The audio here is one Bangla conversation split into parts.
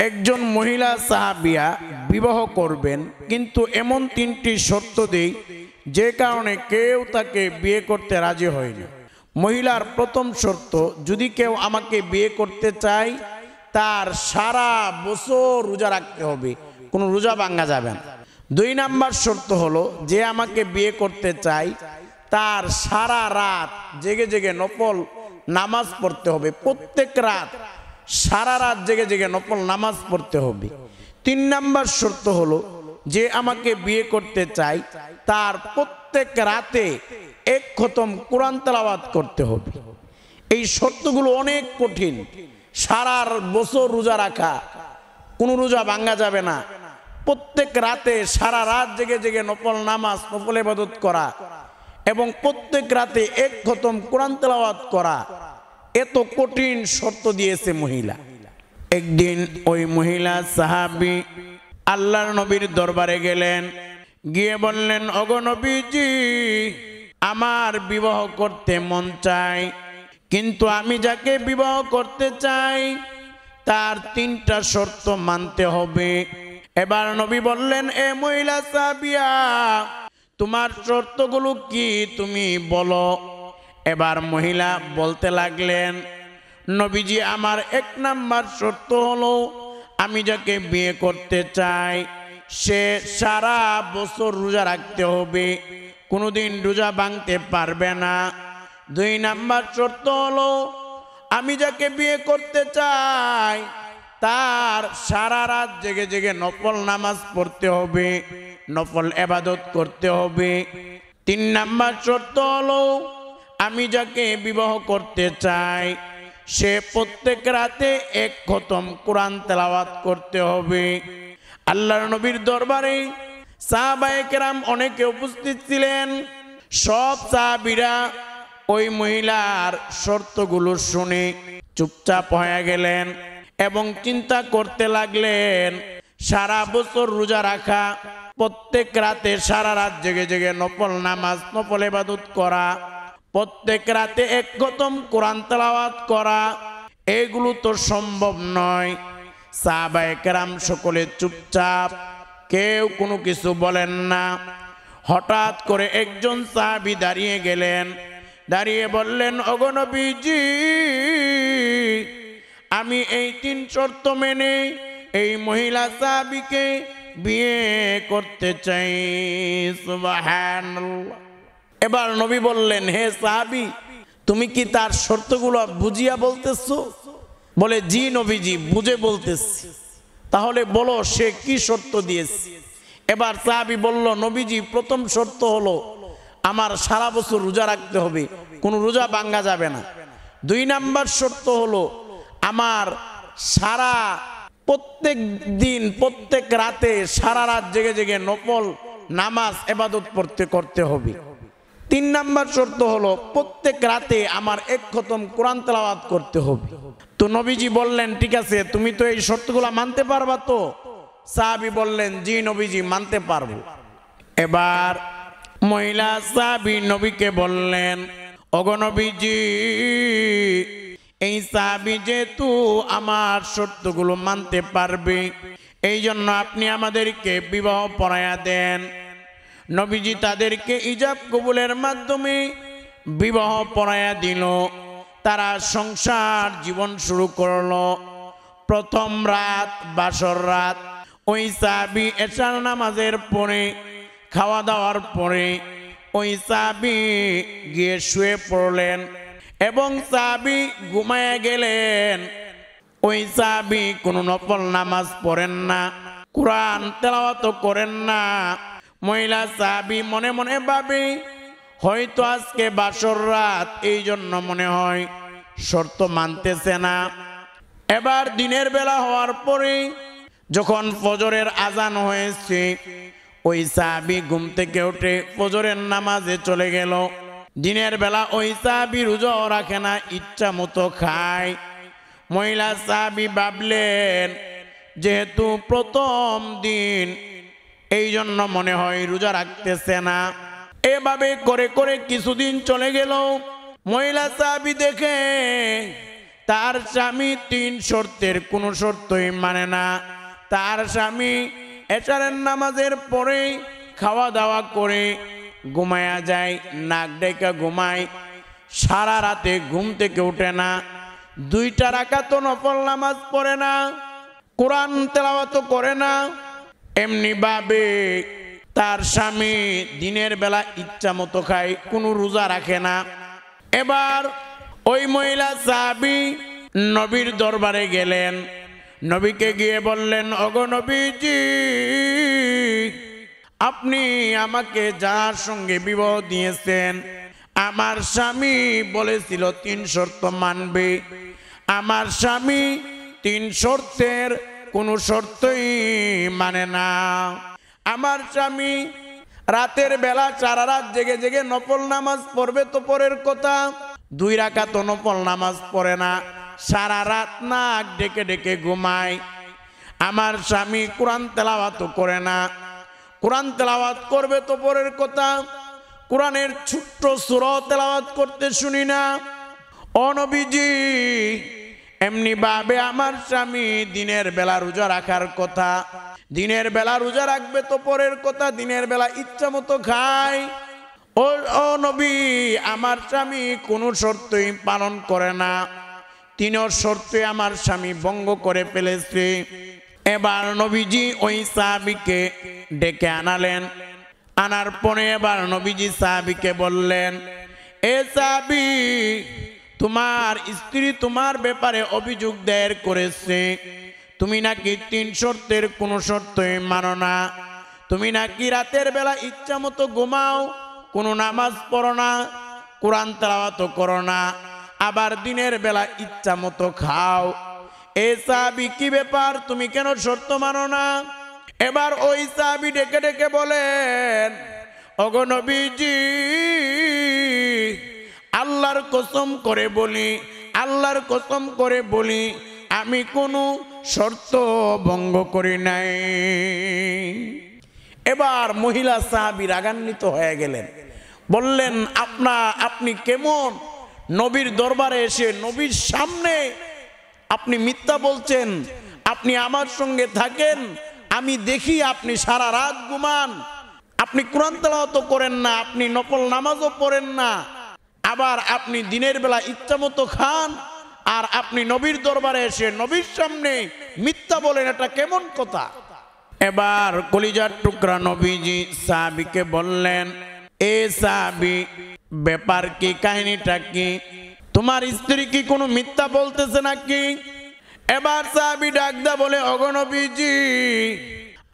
একজন মহিলা সাহাবিয়া বিবাহ করবেন, কিন্তু এমন তিনটি শর্ত দেই যে কারণে কেউ তাকে বিয়ে করতে রাজি হয় না। মহিলার প্রথম শর্ত, যদি কেউ আমাকে বিয়ে করতে চায় তার সারা বছর রোজা রাখতে হবে, কোনো রোজা ভাঙা যাবে না। 2 নাম্বার শর্ত হলো, যে আমাকে বিয়ে করতে চায় তার সারা রাত জেগে জেগে নফল নামাজ পড়তে হবে, প্রত্যেক রাত সারা রাত জেগে জেগে নফল নামাজ পড়তে হবে। 3 নাম্বার শর্ত হলো, যে আমাকে বিয়ে করতে চায় তার প্রত্যেক রাতে 1 খতম কোরআন তেলাওয়াত করতে হবে। এই শর্তগুলো অনেক কঠিন। সারা বছর রোজা রাখা, কোনো রোজা ভাঙা যাবে না, প্রত্যেক রাতে সারা রাত জেগে জেগে নফল নামাজ নফল ইবাদত করা এবং প্রত্যেক রাতে 1 খতম কোরআন তেলাওয়াত করা, এত কঠিন শর্ত দিয়েছে মহিলা। একদিন ওই মহিলা সাহাবী আল্লাহর নবীর দরবারে গেলেন, গিয়ে বললেন, ওগো নবীজি, আমার বিবাহ করতে মন চায়, কিন্তু আমি যাকে বিবাহ করতে চাই তার 3টা শর্ত মানতে হবে। এবার নবী বললেন, এ মহিলা সাহাবিয়া, তোমার শর্তগুলো কি তুমি বলো। এবার মহিলা বলতে লাগলেন, নবীজি, আমার 1 নাম্বার শর্ত হলো, আমি যাকে বিয়ে করতে চাই সে সারা বছর রোজা রাখতে হবে, কোনোদিন রোজা ভাঙতে পারবে না। 2 নাম্বার শর্ত হলো, আমি যাকে বিয়ে করতে চাই তার সারা রাত জেগে জেগে নফল নামাজ পড়তে হবে, নফল ইবাদত করতে হবে। 3 নাম্বার শর্ত হলো, আমি যাকে বিবাহ করতে চাই সে প্রত্যেক রাতে 1 খতম কোরআন তেলাওয়াত করতে হবে। আল্লাহর নবীর দরবারে সাহাবায়ে কেরাম অনেকে উপস্থিত ছিলেন। সব সাহাবীরা ওই মহিলার শর্তগুলো শুনে চুপচাপ হয়ে গেলেন এবং চিন্তা করতে লাগলেন, সারা বছর রোজা রাখা, প্রত্যেক রাতে সারা রাত জেগে জেগে নফল নামাজ নফল ইবাদত করা, প্রত্যেক রাতে 1 খতম কোরআন তেলাওয়াত করা, এগুলো তো সম্ভব নয়। সাহাবায়ে কেরাম সকলে চুপচাপ, কেউ কোনো কিছু বলেন না। হঠাৎ করে একজন সাহাবী দাঁড়িয়ে গেলেন, দাঁড়িয়ে বললেন, ওগো নবীজি, আমি এই 3 শর্ত মেনে এই মহিলা সাহাবীকে বিয়ে করতে চাই। সুবহানাল্লাহ। এবার নবী বললেন, হে সাহাবী, তুমি কি তার শর্তগুলো বুঝিয়া বলতেছো? বলে, জি নবীজি, বুঝে বলতেছি। তাহলে বলো সে কি শর্ত দিয়েছে। এবার সাহাবী বলল, নবীজি, প্রথম শর্ত হলো আমার সারা বছর রোজা রাখতে হবে, কোনো রোজা ভাঙা যাবে না। 2 নাম্বার শর্ত হলো, আমার সারা প্রত্যেক দিন প্রত্যেক রাতে সারা রাত জেগে জেগে নফল নামাজ ইবাদত করতে হবে। 3 নাম্বার শর্ত হলো, প্রত্যেক রাতে আমার 1 খতম কোরআন তেলাওয়াত করতে হবে। তো নবীজি বললেন, ঠিক আছে, তুমি তো এই শর্তগুলো মানতে পারবা তো? সাহাবী বললেন, জি নবীজি, মানতে পারবো। এবার মহিলা সাহাবী নবীকে বললেন, ওগো নবীজি, এই সাহাবী যেহেতু আমার শর্তগুলো মানতে পারবে, এই জন্য আপনি আমাদেরকে বিবাহ পড়ায়া দেন। নবীজি তাদেরকে ইজাব কবুলের মাধ্যমে বিবাহ পড়ায়া দিল। তারা সংসার জীবন শুরু করলো। প্রথম রাত বাসর রাত, ওই সাহাবী এশার নামাজের পরে খাওয়া দাওয়ার পরে ওই সাহাবী গিয়ে শুয়ে পড়লেন এবং সাহাবী ঘুমায়া গেলেন। ওই সাহাবী কোনো নফল নামাজ পড়েন না, কোরআন তেলাওয়াত করেন না। মহিলা সাহাবী মনে মনে ভাবে, হয়তো আজকে বাসর রাত, এই জন্য মনে হয় শর্ত মানতেছে না। এবার দিনের বেলা হওয়ার পরে যখন ফজরের আজান হয়েছে, ওই সাহাবী ঘুম থেকে উঠে ফজরের নামাজে চলে গেল। দিনের বেলা ওই সাহাবী রোজাও রাখে না, ইচ্ছা মতো খায়। মহিলা সাহাবী ভাবলেন, যেহেতু প্রথম দিন, এই জন্য মনে হয় রোজা রাখতেছে না। এভাবে করে করে কিছুদিন চলে গেল। মহিলা সাহাবী দেখে তার স্বামী 3 শর্তের কোনো শর্তই মানে না। তার স্বামী এশারের নামাজের পরে খাওয়া দাওয়া করে ঘুমায়া যায়, নাক ডেকে ঘুমায়, সারা রাতে ঘুম থেকে ওঠে না, 2টা রাকাত নফল নামাজ পড়ে না, কোরআন তেলাওয়াত করে না। এমনি ভাবে তার স্বামী দিনের বেলা ইচ্ছা মতো খায়, কোনো রোজা রাখে না। এবার ওই মহিলা সাহাবী নবীর দরবারে গেলেন, নবীকে গিয়ে বললেন, ওগো নবীজি, আপনি আমাকে যার সঙ্গে বিবাহ দিয়েছেন, আমার স্বামী বলেছিল 3 শর্ত মানবে। আমার স্বামী 3 শর্তের কোনো শর্তই মানে না। আমার স্বামী রাতের বেলা সারা রাত জেগে জেগে নফল নামাজ পড়বে তো পরের কথা, 2 রাকাত নফল নামাজ পড়ে না, সারা রাত নাক ডেকে ডেকে ঘুমায়। আমার স্বামী কোরআন তেলাওয়াত করে না, কোরআন তেলাওয়াত করবে তো পরের কথা, কোরআনের ছোট্ট সূরা তেলাওয়াত করতে শুনি না। ও নবীজি, এমনি ভাবে আমার স্বামী দিনের বেলা রোজা রাখার কথা, দিনের বেলা রোজা রাখবে তো পরের কথা, দিনের বেলা ইচ্ছা মতো খায়। ও নবী, আমার স্বামী কোনো শর্তই পালন করে না, 3 শর্তে আমার স্বামী ভঙ্গ করে ফেলেছে। এবার নবীজি ওই সাহাবীকে ডেকে আনালেন, আনার পরে এবার নবীজি সাহাবীকে বললেন, এ সাহাবী, তোমার স্ত্রী তোমার ব্যাপারে অভিযোগ দায়ের করেছে, তুমি নাকি 3 শর্তের কোনো শর্তই মানো না, তুমি নাকি রাতের বেলা ইচ্ছা মতো ঘুমাও, কোনো নামাজ পড়ো না, কোরআন তেলাওয়াত করো না, আবার দিনের বেলা ইচ্ছা মতো খাও। এ সাহাবী, কি ব্যাপার, তুমি কেন শর্ত মানো না? এবার ওই সাহাবী ডেকে ডেকে বলেন, ওগো নবীজি, আল্লাহর কসম করে বলি, আল্লাহর কসম করে বলি, আমি কোনো শর্ত ভঙ্গ করি নাই। এবার মহিলা সাহাবী রাগান্বিত হয়ে গেলেন, বললেন, আপনি কেমন নবীর দরবারে এসে নবীর সামনে আপনি মিথ্যা বলছেন? আপনি আমার সঙ্গে থাকেন, আমি দেখি আপনি সারা রাত ঘুমান, আপনি কোরআন তেলাওয়াত করেন না, আপনি নফল নামাজও পড়েন না, আবার আপনি দিনের বেলা ইচ্ছা মতো খান, আর আপনি নবীর দরবারে এসে নবীর সামনে মিথ্যা বলেন, এটা কেমন কথা? এবার কলিজার টুকরা নবীজি সাহাবীকে বললেন, এ সাহাবী, ব্যাপার কি, কাহিনীটা কি? তোমার স্ত্রী কি কোনো মিথ্যা বলতেছে নাকি? এবার সাহাবী ডাকদা বলে, ওগো নবীজি,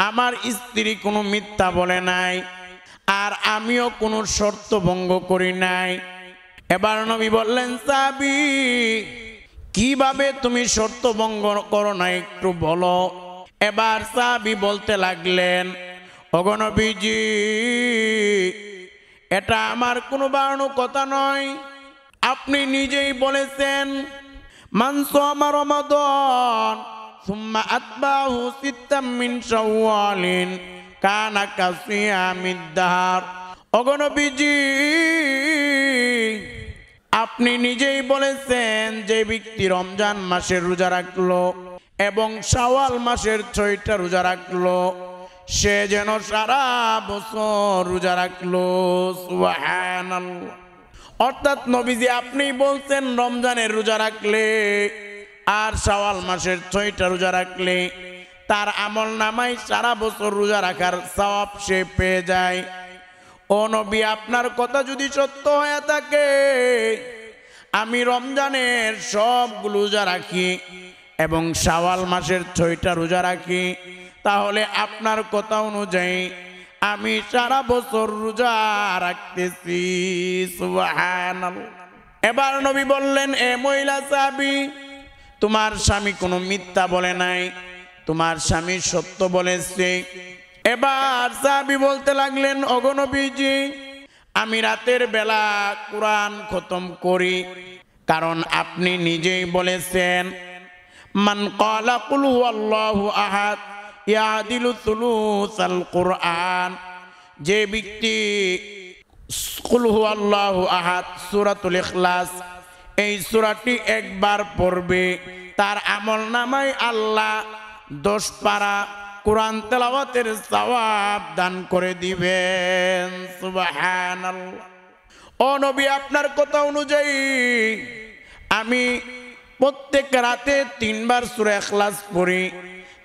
আমার স্ত্রী কোনো মিথ্যা বলে নাই, আর আমিও কোনো শর্ত ভঙ্গ করি নাই। এবার নবী বললেন, সাহাবী, কিভাবে তুমি শর্ত ভঙ্গ করো না একটু বলো। এবার সাহাবী বলতে লাগলেন, ওগো নবীজি, এটা আমার কোনো বানানো কথা নয়, আপনি নিজেই বলেছেন, মান সামা রমাদান সুম্মা আতবাহু সিত্তাম মিন শাওয়ালিন কানা কাসিয়ামিদ দাহর। ওগো নবীজি, আপনি নিজেই বলেছেন, যে ব্যক্তি রমজান মাসের রোজা রাখলো এবং শাওয়াল মাসের 6টা রোজা রাখলো, সে যেন সারা বছর রোজা রাখলো। সুবহানাল্লাহ। অর্থাৎ নবীজি আপনি বলছেন, রমজানের রোজা রাখলে আর শাওয়াল মাসের 6টা রোজা রাখলে তার আমল নামায় সারা বছর রোজা রাখার সওয়াব সে পেয়ে যায়। ও নবী, আপনার কথা যদি সত্য হয়ে থাকে, আমি রমজানের সবগুলো রোজা রাখি এবং শাওয়াল মাসের 6টা রোজা রাখি, তাহলে আপনার কথা অনুযায়ী আমি সারা বছর রোজা রাখতেছি। সুবহানাল্লাহ। এবার নবী বললেন, এ মহিলা সাহাবী, তোমার স্বামী কোনো মিথ্যা বলে নাই, তোমার স্বামী সত্য বলেছে। এবার সাহাবী বলতে লাগলেন, ওগো নবীজি, আমি রাতের বেলা কোরআন খতম করি, কারণ আপনি নিজেই বলেছেন, মান ক্বালা কুল হুয়াল্লাহু আহাদ ইয়াদিলু সুলুসাল কুরআন। যে ব্যক্তি কুল হুয়াল্লাহু আহাদ সূরাতুল ইখলাস এই সূরাটি একবার পড়বে তার আমলনামায় আল্লাহ 10 পারা কোরআন তেলাওয়াতের সওয়াব দান করে দিবেন। সুবহানাল্লাহ। ও নবী, আপনার কথা অনুযায়ী আমি প্রত্যেক রাতে 3 বার সূরা ইখলাস পড়ি।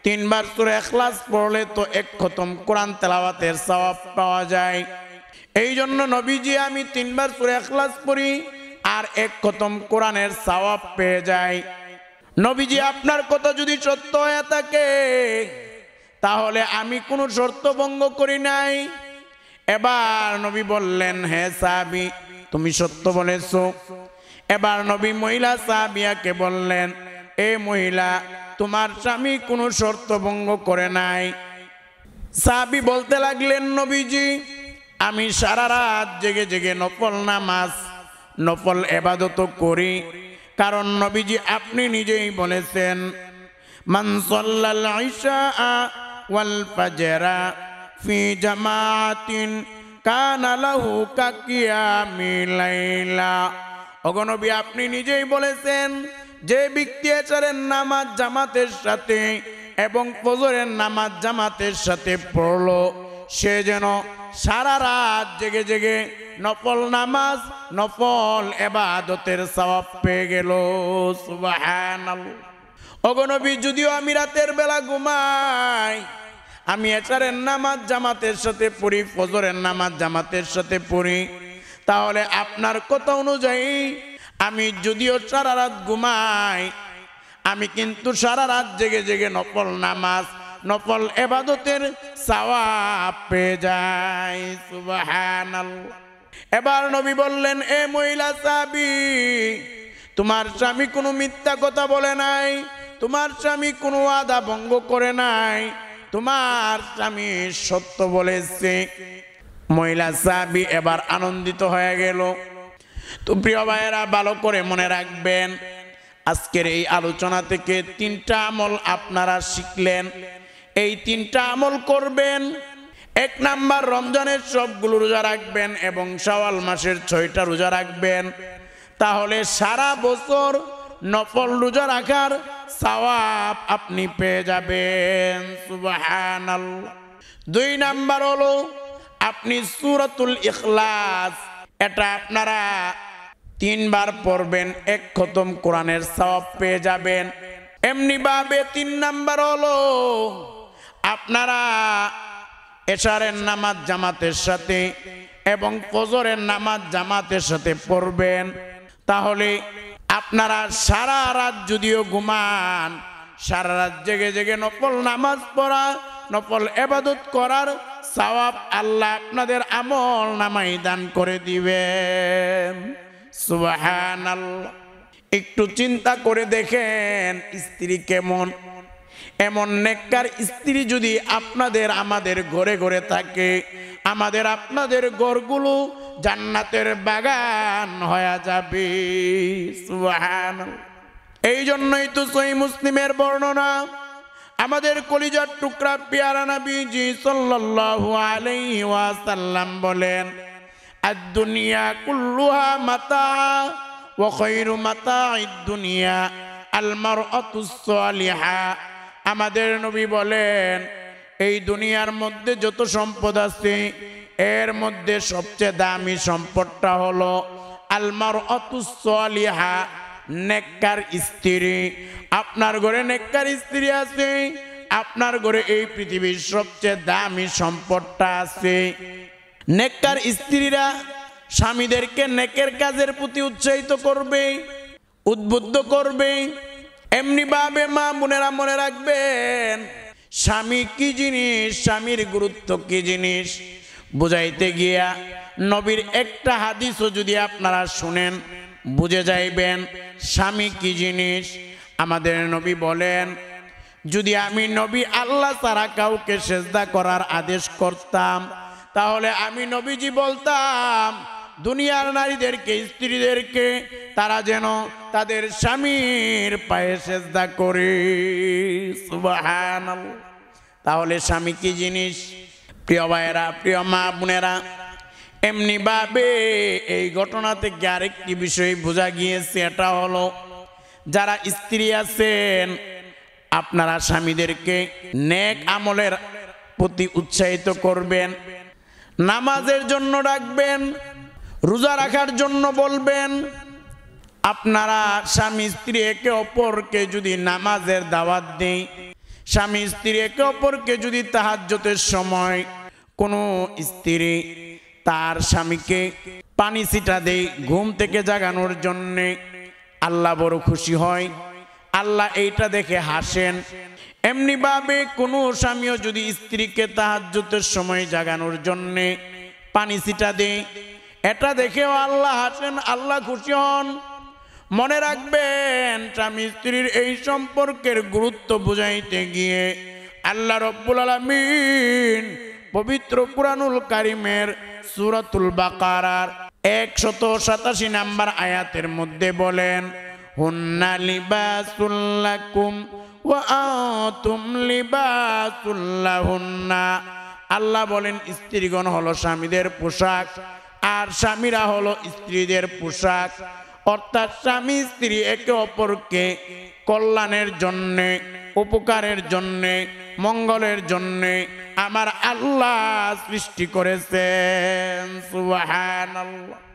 3 বার সূরা ইখলাস পড়লে তো 1 খতম কোরআন তেলাওয়াতের সওয়াব পাওয়া যায়। এই জন্য নবীজি আমি 3 বার সূরা ইখলাস পড়ি আর 1 খতম কোরআনের সওয়াব পেয়ে যাই। নবীজি আপনার কথা যদি সত্য হয়ে থাকে তাহলে আমি কোনো শর্ত ভঙ্গ করি নাই। এবার নবী বললেন, হে সাহাবী, তুমি সত্য বলেছো। এবার নবী মহিলা সাহাবিয়াকে বললেন, এ মহিলা, তোমার স্বামী কোনো শর্ত ভঙ্গ করে নাই। সাহাবী বলতে লাগলেন, নবীজি, আমি সারা রাত জেগে জেগে নফল নামাজ নফল ইবাদত করি। কারণ নবীজি আপনি নিজেই বলেছেন, মান সাল্লাল ইশা ওয়াল ফাজরা ফি জামাআতিন কানা লাহু কাকিয়ামিল লাইলা। ওগো নবী, আপনি নিজেই বলেছেন, যে ব্যক্তি এশারের নামাজ জামাতের সাথে এবং ফজরের নামাজ জামাতের সাথে পড়লো, সে যেন সারা রাত জেগে জেগে নফল নামাজ নফল ইবাদতের সওয়াব পেয়ে গেল। সুবহানাল্লাহ। ওগো নবী, যদিও আমি রাতের বেলা ঘুমাই, আমি এশারের নামাজ জামাতের সাথে পড়ি, ফজরের নামাজ জামাতের সাথে পড়ি, তাহলে আপনার কথা অনুযায়ী আমি যদিও সারা রাত ঘুমাই, আমি কিন্তু সারা রাত জেগে জেগে নফল নামাজ নফল ইবাদতের সওয়াব পেয়ে যাই। সুবহানাল্লাহ। এবার নবী বললেন, এ মহিলা সাহাবী, তোমার স্বামী কোনো মিথ্যা কথা বলে নাই, তোমার স্বামী কোনো ওয়াদা ভঙ্গ করে নাই, তোমার স্বামী সত্য বলেছে। মহিলা সাহাবী এবার আনন্দিত হয়ে গেল। তো প্রিয় ভাইয়েরা, ভালো করে মনে রাখবেন, আজকের এই আলোচনা থেকে 3টা আমল আপনারা শিখলেন। এই 3টা আমল করবেন। 1 নাম্বার, রমজানের সবগুলো রোজা রাখবেন এবং শাওয়াল মাসের 6টা রোজা রাখবেন। তাহলে সারা বছর নফল রোজা রাখার সওয়াব আপনি পেয়ে যাবেন। সুবহানাল্লাহ। 2 নাম্বার হলো আপনি সূরাতুল ইখলাস, এটা আপনারা 3 বার পড়বেন, 1 খতম কোরআনের সওয়াব পেয়ে যাবেন। এমনি ভাবে 3 নাম্বার হলো আপনারা এশারের নামাজ জামাতের সাথে এবং ফজরের নামাজ জামাতের সাথে পড়বেন। তাহলে আপনারা সারা রাত যদিও ঘুমান, সারা রাত জেগে জেগে নফল নামাজ পড়া নফল ইবাদত করার সওয়াব আল্লাহ আপনাদের আমল নামায় দান করে দিবেন। সুবহানাল্লাহ। একটু চিন্তা করে দেখেন, স্ত্রী কেমন? এমন নেককার স্ত্রী যদি আপনাদের আমাদের ঘরে ঘরে থাকে, আমাদের আপনাদের ঘরগুলো জান্নাতের বাগান হয়ে যাবে। সুবহানাল্লাহ। এই জন্যই তো সহিহ মুসলিমের বর্ণনা, আমাদের কলিজার টুকরা পেয়ারা নবীজি সাল্লাল্লাহু আলাইহি ওয়াসাল্লাম বলেন, আদ-দুনিয়া কুল্লুহা মাতা ওয়া খায়রু মাতা'id দুনিয়া আল মারআতুস সালিহা। আমাদের নবী বলেন, এই দুনিয়ার মধ্যে যত সম্পদ আছে এর মধ্যে সবচেয়ে দামি সম্পদটা হলো আল মারআতুস সালিহা, নেককার স্ত্রী। আপনার ঘরে নেককার স্ত্রী আছে, আপনার ঘরে এই পৃথিবীর সবচেয়ে দামি সম্পদটা আছে। নেককার স্ত্রীরা স্বামীদেরকে নেকের কাজের প্রতি উৎসাহিত করবে, উদ্বুদ্ধ করবে। এমনি ভাবে মা বোনেরা মনে রাখবেন, স্বামী কি জিনিস, স্বামীর গুরুত্ব কি জিনিস বুঝাইতে গিয়া নবীর একটা হাদিসও যদি আপনারা শুনেন বুঝে যাইবেন স্বামী কি জিনিস। আমাদের নবী বলেন, যদি আমি নবী আল্লাহ ছাড়া কাউকে সেজদা করার আদেশ করতাম, তাহলে আমি নবীজি বলতাম দুনিয়ার নারীদেরকে, স্ত্রীদেরকে, তারা যেন তাদের স্বামীর পায়ে সেজদা করে। সুবহানাল্লাহ। তাহলে স্বামী কি জিনিস? প্রিয় ভাইয়েরা, প্রিয় মা বোনেরা, এমনি ভাবে এই ঘটনা থেকে আরেকটি বিষয় বোঝা গিয়েছে, এটা হলো যারা স্ত্রী আছেন আপনারা স্বামীদেরকে নেক আমলের প্রতি উৎসাহিত করবেন, নামাজের জন্য ডাকবেন, রোজা রাখার জন্য বলবেন। আপনারা স্বামী স্ত্রী একে অপরকে যদি নামাজের দাওয়াত দেই, স্বামী স্ত্রী একে অপরকে যদি তাহাজ্জুদের সময় কোনো স্ত্রী তার স্বামীকে পানি ছিটা দেই ঘুম থেকে জাগানোর জন্যে, আল্লাহ বড় খুশি হয়, আল্লাহ এইটা দেখে হাসেন। এমনি ভাবে কোনো স্বামীও যদি স্ত্রীকে তাহাজ্জুদের সময় জাগানোর জন্যে পানি ছিটা দেয়, এটা দেখেও আল্লাহ হাসেন, আল্লাহ খুশি হন। মনে রাখবেন, স্বামী স্ত্রীর এই সম্পর্কের গুরুত্ব বুঝাইতে গিয়ে আল্লাহ রব্বুল আলামিন পবিত্র কুরআনুল কারীমের সূরাতুল বাকারার 187 নম্বর আয়াতের মধ্যে বলেন, হুন্না লিবাসুল লাকুম ওয়া আনতুম লিবাসুল লাহুন্না। আল্লাহ বলেন স্ত্রীগণ হলো স্বামীদের পোশাক আর স্বামীরা হলো স্ত্রীদের পোশাক। অর্থাৎ স্বামী স্ত্রী একে অপরকে কল্যাণের জন্যে, উপকারের জন্যে, মঙ্গলের জন্যে আমার আল্লাহ সৃষ্টি করেছেন। সুবহানাল্লাহ।